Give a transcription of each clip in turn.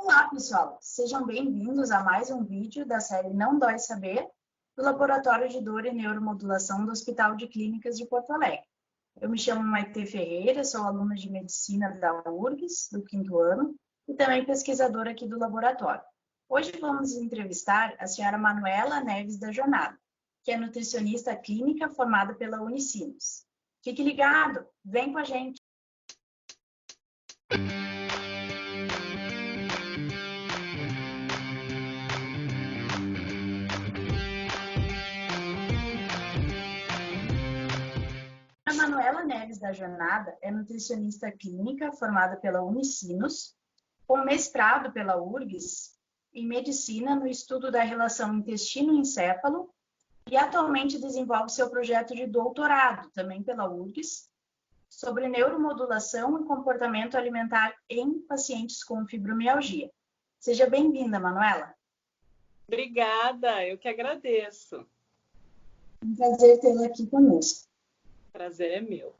Olá, pessoal! Sejam bem-vindos a mais um vídeo da série Não Dói Saber, do Laboratório de Dor e Neuromodulação do Hospital de Clínicas de Porto Alegre. Eu me chamo Maite Ferreira, sou aluna de Medicina da URGS, do 5º ano, e também pesquisadora aqui do laboratório. Hoje vamos entrevistar a senhora Manuela Neves da Jornada, que é nutricionista clínica formada pela Unicinos. Fique ligado, vem com a gente! A Manuela Neves da Jornada é nutricionista clínica formada pela Unicinos, com mestrado pela URGS em Medicina no estudo da relação intestino-encéfalo e atualmente desenvolve seu projeto de doutorado, também pela URGS, sobre neuromodulação e comportamento alimentar em pacientes com fibromialgia. Seja bem-vinda, Manuela. Obrigada, eu que agradeço. Um prazer tê-la aqui conosco. Prazer é meu.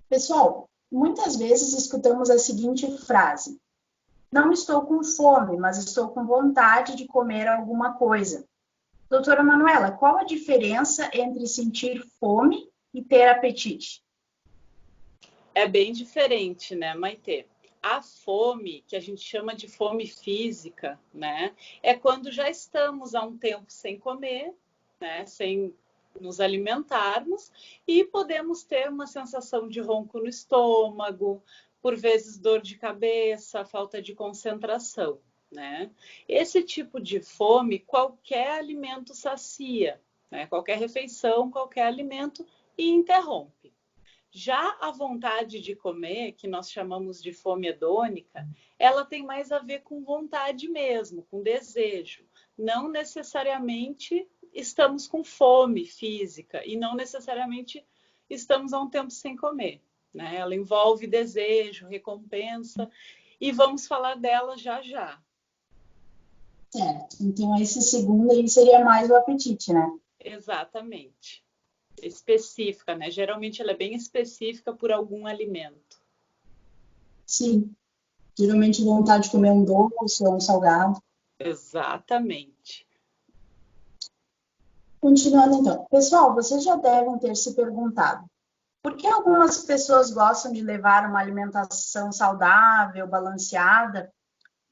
Pessoal, muitas vezes escutamos a seguinte frase: não estou com fome, mas estou com vontade de comer alguma coisa. Doutora Manuela, qual a diferença entre sentir fome e ter apetite? É bem diferente, né, Maitê? A fome, que a gente chama de fome física, né, é quando já estamos há um tempo sem comer, né, sem nos alimentarmos, e podemos ter uma sensação de ronco no estômago, por vezes dor de cabeça, falta de concentração, né? Esse tipo de fome, qualquer alimento sacia, né? Qualquer refeição, qualquer alimento, e interrompe. Já a vontade de comer, que nós chamamos de fome hedônica, ela tem mais a ver com vontade mesmo, com desejo. Não necessariamente estamos com fome física e não necessariamente estamos há um tempo sem comer, né? Ela envolve desejo, recompensa, e vamos falar dela já já. Certo, então esse segundo aí seria mais o apetite, né? Exatamente. Específica, né? Geralmente ela é bem específica por algum alimento. Sim, geralmente vontade de comer um doce ou um salgado. Exatamente. Continuando então. Pessoal, vocês já devem ter se perguntado por que algumas pessoas gostam de levar uma alimentação saudável, balanceada,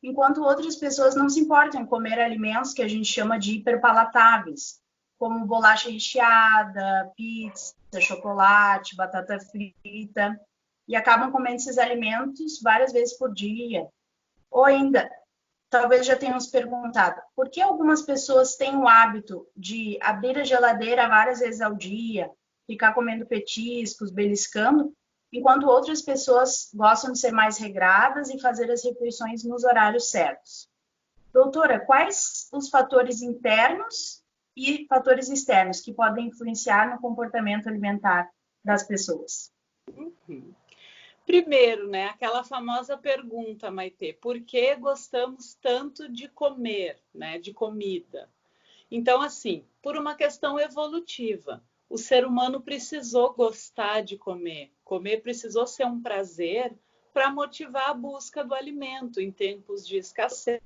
enquanto outras pessoas não se importam em comer alimentos que a gente chama de hiperpalatáveis, como bolacha recheada, pizza, chocolate, batata frita, e acabam comendo esses alimentos várias vezes por dia. Ou ainda, talvez já tenham se perguntado, por que algumas pessoas têm o hábito de abrir a geladeira várias vezes ao dia, ficar comendo petiscos, beliscando, enquanto outras pessoas gostam de ser mais regradas e fazer as refeições nos horários certos. Doutora, quais os fatores internos e fatores externos que podem influenciar no comportamento alimentar das pessoas? Primeiro, né, aquela famosa pergunta, Maitê, por que gostamos tanto de comer, né, de comida? Então, assim, por uma questão evolutiva, o ser humano precisou gostar de comer. Comer precisou ser um prazer para motivar a busca do alimento em tempos de escassez,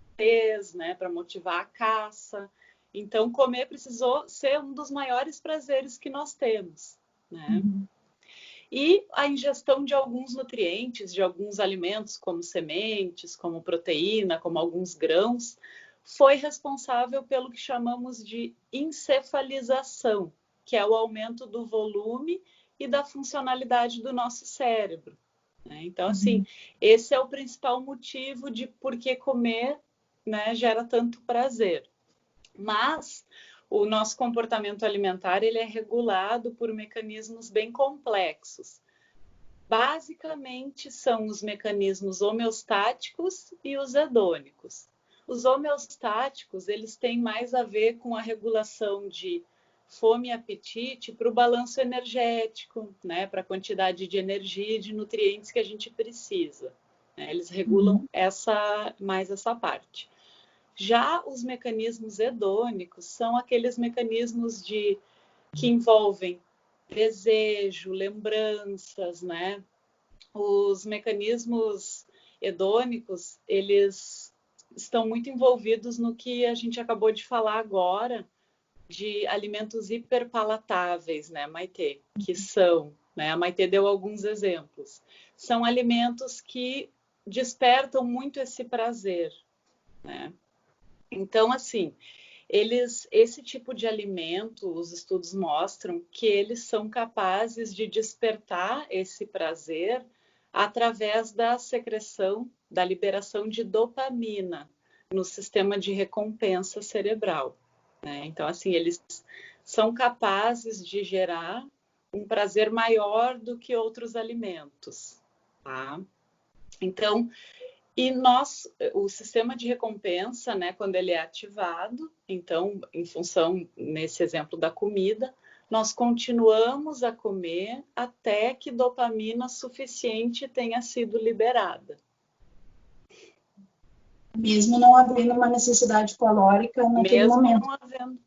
né, para motivar a caça. Então, comer precisou ser um dos maiores prazeres que nós temos, né? E a ingestão de alguns nutrientes, de alguns alimentos, como sementes, como proteína, como alguns grãos, foi responsável pelo que chamamos de encefalização, que é o aumento do volume e da funcionalidade do nosso cérebro, né? Então, assim, esse é o principal motivo de por que comer, né, gera tanto prazer. Mas o nosso comportamento alimentar ele é regulado por mecanismos bem complexos. Basicamente, são os mecanismos homeostáticos e os hedônicos. Os homeostáticos, eles têm mais a ver com a regulação de fome e apetite para o balanço energético, né, para a quantidade de energia e de nutrientes que a gente precisa, né? Eles regulam mais essa parte. Já os mecanismos hedônicos são aqueles mecanismos que envolvem desejo, lembranças, né? Os mecanismos hedônicos, eles estão muito envolvidos no que a gente acabou de falar agora, de alimentos hiperpalatáveis, né, Maitê? Que são, né? A Maitê deu alguns exemplos. São alimentos que despertam muito esse prazer, né? Então, assim, esse tipo de alimento, os estudos mostram que eles são capazes de despertar esse prazer através da secreção, da liberação de dopamina no sistema de recompensa cerebral, né? Então, assim, eles são capazes de gerar um prazer maior do que outros alimentos, tá? Então, o sistema de recompensa, né, quando ele é ativado, então, em função, nesse exemplo da comida, nós continuamos a comer até que dopamina suficiente tenha sido liberada. Mesmo não havendo uma necessidade calórica naquele momento. Não havendo.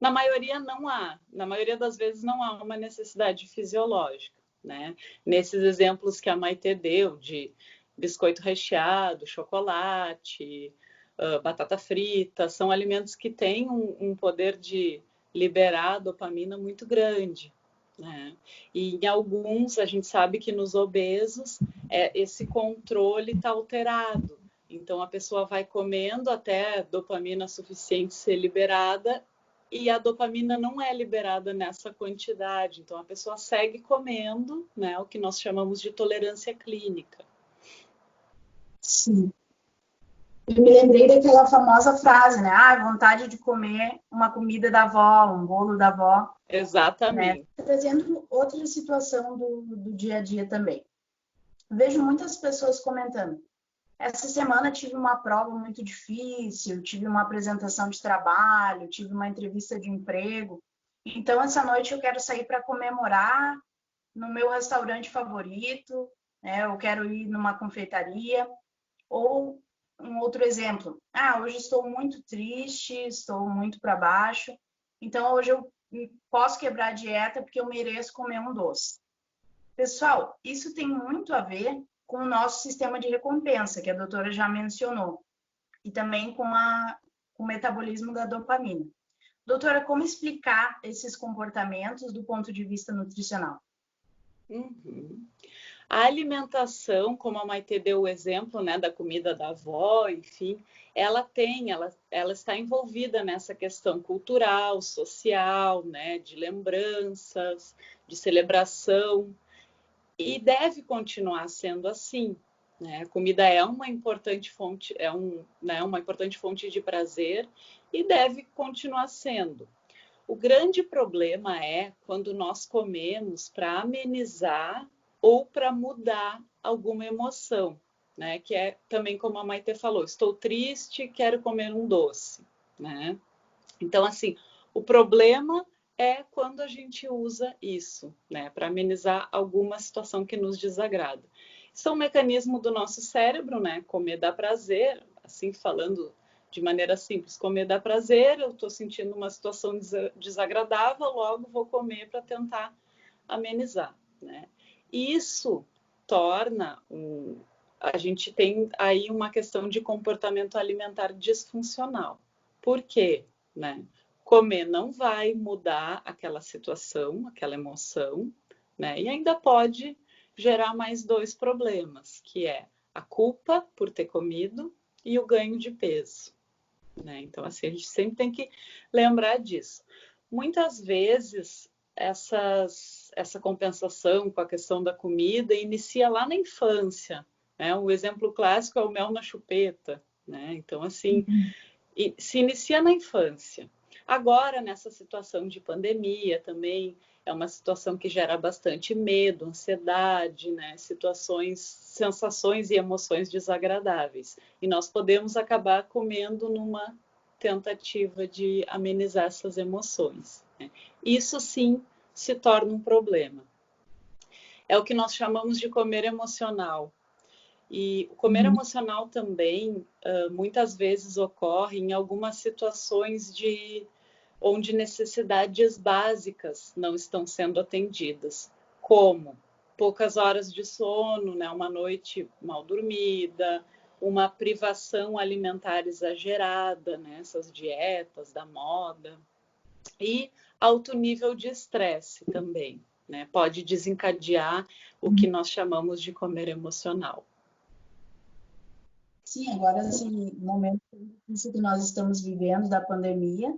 Na maioria não há. Na maioria das vezes não há uma necessidade fisiológica, né? Nesses exemplos que a Maitê deu de biscoito recheado, chocolate, batata frita, são alimentos que têm um poder de liberar dopamina muito grande, né? E em alguns, a gente sabe que nos obesos, esse controle está alterado. Então, a pessoa vai comendo até dopamina suficiente ser liberada e a dopamina não é liberada nessa quantidade. Então, a pessoa segue comendo, né, o que nós chamamos de tolerância clínica. Sim. Eu me lembrei daquela famosa frase, né? Vontade de comer uma comida da avó, um bolo da avó. Exatamente. Né? Trazendo outra situação do dia a dia também. Vejo muitas pessoas comentando. Essa semana tive uma prova muito difícil, tive uma apresentação de trabalho, tive uma entrevista de emprego. Então, essa noite eu quero sair para comemorar no meu restaurante favorito, né? Eu quero ir numa confeitaria. Ou um outro exemplo, hoje estou muito triste, estou muito para baixo, então hoje eu posso quebrar a dieta porque eu mereço comer um doce. Pessoal, isso tem muito a ver com o nosso sistema de recompensa, que a doutora já mencionou, e também com o metabolismo da dopamina. Doutora, como explicar esses comportamentos do ponto de vista nutricional? Uhum. A alimentação, como a Maitê deu o exemplo, né, da comida da avó, enfim, ela está envolvida nessa questão cultural, social, né, de lembranças, de celebração, e deve continuar sendo assim, né? A comida é uma importante fonte, uma importante fonte de prazer e deve continuar sendo. O grande problema é quando nós comemos para amenizar ou para mudar alguma emoção, né? Que é também como a Maitê falou, estou triste, quero comer um doce, né? Então, assim, o problema é quando a gente usa isso, né? Para amenizar alguma situação que nos desagrada. Isso é um mecanismo do nosso cérebro, né? Comer dá prazer, assim, falando de maneira simples, comer dá prazer, eu estou sentindo uma situação desagradável, logo vou comer para tentar amenizar, né? Isso torna a gente tem aí uma questão de comportamento alimentar disfuncional. Por quê? Né? Comer não vai mudar aquela situação, aquela emoção, né? E ainda pode gerar mais dois problemas, que é a culpa por ter comido e o ganho de peso, né? Então, assim, a gente sempre tem que lembrar disso. Muitas vezes, essa compensação com a questão da comida inicia lá na infância, né? Um exemplo clássico é o mel na chupeta, né? Então, assim, se inicia na infância. Agora, nessa situação de pandemia também, é uma situação que gera bastante medo, ansiedade, né? Situações, sensações e emoções desagradáveis. E nós podemos acabar comendo numa tentativa de amenizar essas emoções, né? Isso sim se torna um problema. É o que nós chamamos de comer emocional. E o comer emocional também, muitas vezes ocorre em algumas situações onde necessidades básicas não estão sendo atendidas, como poucas horas de sono, né? Uma noite mal dormida, uma privação alimentar exagerada, né? Essas dietas da moda. E alto nível de estresse também, né? Pode desencadear o que nós chamamos de comer emocional. Sim, agora, assim, no momento que nós estamos vivendo da pandemia,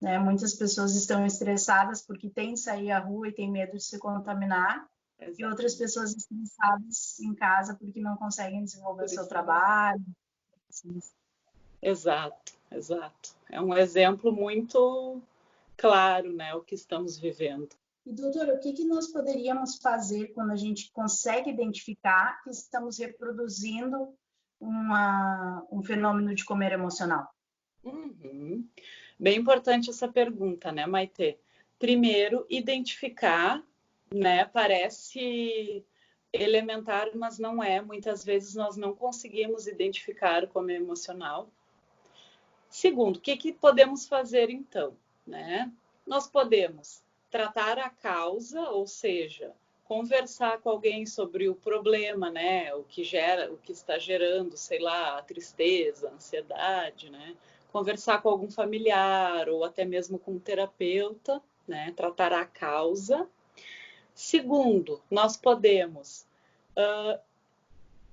né? Muitas pessoas estão estressadas porque têm que sair à rua e têm medo de se contaminar, e outras pessoas estressadas em casa porque não conseguem desenvolver o seu trabalho. Assim. Exato, exato. É um exemplo muito claro, né, o que estamos vivendo. E, doutora, o que nós poderíamos fazer quando a gente consegue identificar que estamos reproduzindo um fenômeno de comer emocional? Uhum. Bem importante essa pergunta, né, Maitê? Primeiro, identificar, né, parece elementar, mas não é. Muitas vezes nós não conseguimos identificar o comer emocional. Segundo, o que podemos fazer então, né? Nós podemos tratar a causa, ou seja, conversar com alguém sobre o problema, né? O que está gerando, sei lá, a tristeza, a ansiedade, né? Conversar com algum familiar ou até mesmo com um terapeuta, né? Tratar a causa. Segundo, nós podemos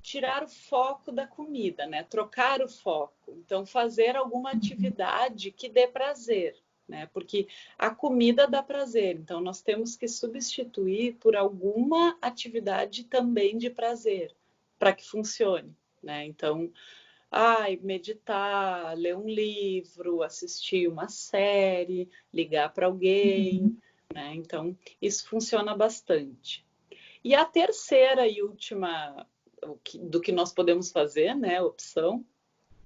tirar o foco da comida, né? Trocar o foco. Então, fazer alguma atividade que dê prazer, né? Porque a comida dá prazer. Então, nós temos que substituir por alguma atividade também de prazer para que funcione, né? Então, meditar, ler um livro, assistir uma série, ligar para alguém, né? Então, isso funciona bastante. E a terceira e última do que nós podemos fazer, né, opção,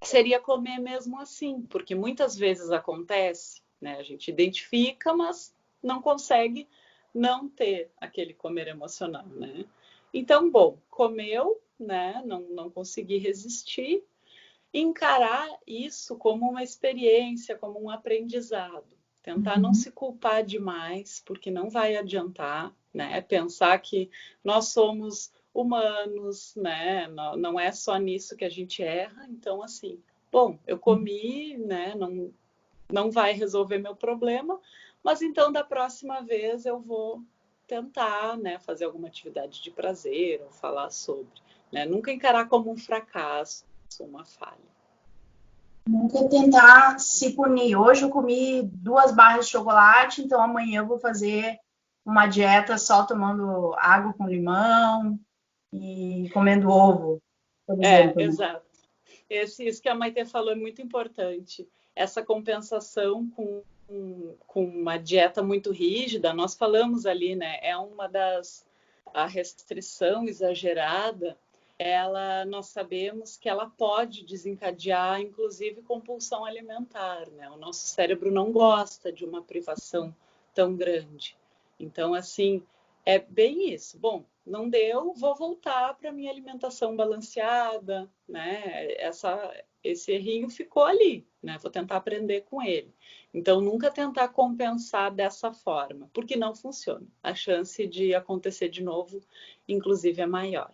seria comer mesmo assim, porque muitas vezes acontece, né, a gente identifica, mas não consegue não ter aquele comer emocional, né? Então, bom, comeu, né, não consegui resistir, encarar isso como uma experiência, como um aprendizado. Tentar não se culpar demais, porque não vai adiantar, né? Pensar que nós somos humanos, né? Não é só nisso que a gente erra. Então, assim, bom, eu comi, né? Não vai resolver meu problema, mas então da próxima vez eu vou tentar, né? Fazer alguma atividade de prazer ou falar sobre, né? Nunca encarar como um fracasso, uma falha. Nunca tentar se punir. Hoje eu comi 2 barras de chocolate, então amanhã eu vou fazer uma dieta só tomando água com limão e comendo ovo, por exemplo. Né? Exato. Isso que a Maite falou é muito importante. Essa compensação com uma dieta muito rígida, nós falamos ali, né? É uma das. A restrição exagerada, nós sabemos que ela pode desencadear, inclusive, compulsão alimentar, né? O nosso cérebro não gosta de uma privação tão grande. Então, assim, é bem isso. Bom, não deu, vou voltar para minha alimentação balanceada, né? Esse errinho ficou ali, né? Vou tentar aprender com ele. Então, nunca tentar compensar dessa forma, porque não funciona. A chance de acontecer de novo, inclusive, é maior.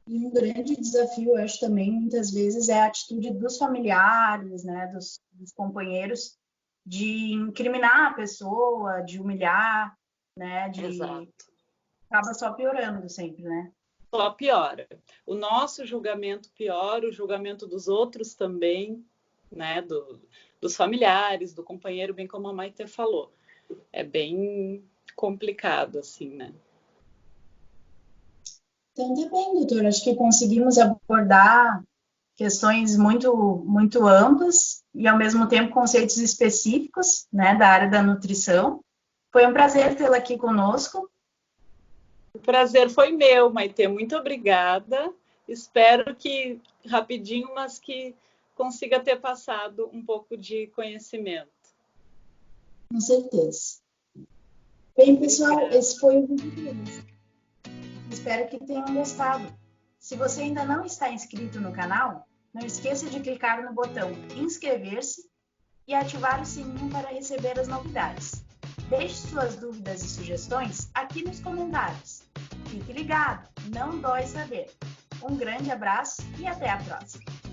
E um grande desafio, eu acho também, muitas vezes, é a atitude dos familiares, né, dos companheiros, de incriminar a pessoa, de humilhar, né, Exato. acaba só piorando sempre, né? Só piora. O nosso julgamento piora, o julgamento dos outros também, né, dos familiares, do companheiro, bem como a Maite falou. É bem complicado, assim, né? Então, tá bem, doutor. Acho que conseguimos abordar questões muito, muito amplas e, ao mesmo tempo, conceitos específicos, né, da área da nutrição. Foi um prazer tê-la aqui conosco. O prazer foi meu, Maite. Muito obrigada. Espero que rapidinho, mas que consiga ter passado um pouco de conhecimento. Com certeza. Bem, pessoal, esse foi o vídeo de hoje. Espero que tenham gostado. Se você ainda não está inscrito no canal, não esqueça de clicar no botão inscrever-se e ativar o sininho para receber as novidades. Deixe suas dúvidas e sugestões aqui nos comentários. Fique ligado, não dói saber. Um grande abraço e até a próxima!